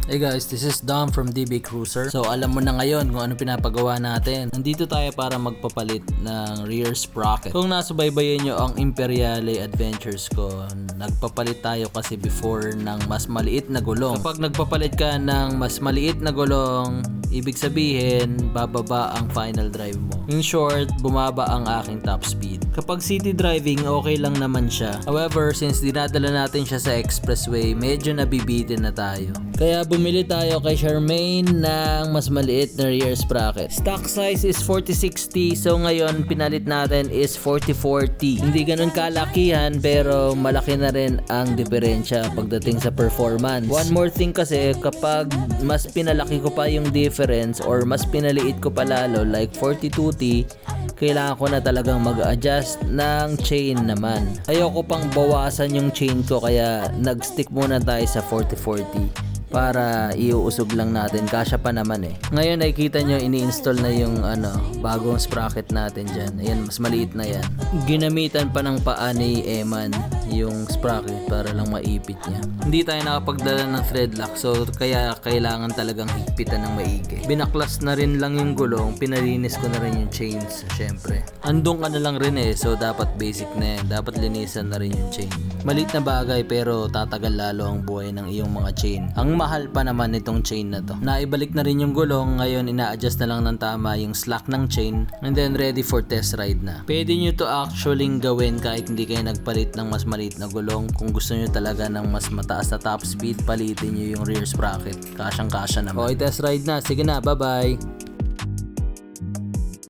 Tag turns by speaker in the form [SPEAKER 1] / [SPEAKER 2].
[SPEAKER 1] Hey guys, this is Dom from DB Cruiser. So alam mo na ngayon kung ano pinapagawa natin. Nandito tayo para magpapalit ng rear sprocket. Kung nasubaybayan nyo ang Imperiale Adventures ko, nagpapalit tayo kasi before ng mas maliit na gulong. Kapag nagpapalit ka ng mas maliit na gulong, ibig sabihin bababa ang final drive mo. In short, bumaba ang aking top speed. Kapag city driving, okay lang naman siya. However, since dinadala natin siya sa expressway, medyo nabibitin na tayo. Kaya bumili tayo kay Charmaine ng mas maliit na rear sprocket. Stock size is 4060, so ngayon pinalit natin is 4040. Hindi ganun kalakihan pero malaki na rin ang diferensya pagdating sa performance. One more thing kasi, kapag mas pinalaki ko pa yung difference or mas pinaliit ko pa lalo like 42T, kailangan ko na talagang mag-adjust ng chain naman. Ayoko pang bawasan yung chain ko kaya nag-stick muna tayo sa 4040 para iuusog lang natin. Kasya pa naman eh. Ngayon nakikita nyo ini-install na yung bagong sprocket natin dyan. Ayan, mas maliit na yan. Ginamitan pa ng paa ni Eman yung sprocket para lang maipit niya. Hindi tayo nakapagdala ng thread lock, so kaya kailangan talagang higpitan ng maigi. Binaklas na rin lang yung gulong, pinalinis ko na rin yung chains syempre. Andun ka na lang rin eh, so dapat basic na yan. Dapat linisan na rin yung chain. Maliit na bagay pero tatagal lalo ang buhay ng iyong mga chain. Ang mahal pa naman itong chain na to. Naibalik na rin yung gulong, ngayon ina-adjust na lang ng tama yung slack ng chain and then ready for test ride na. Pwede nyo to actually gawin kahit hindi kayo nagpalit ng mas maliit na gulong. Kung gusto nyo talaga ng mas mataas na top speed, palitin nyo yung rear sprocket. Kasyang kasya naman. Okay, test ride na. Sige na, bye bye!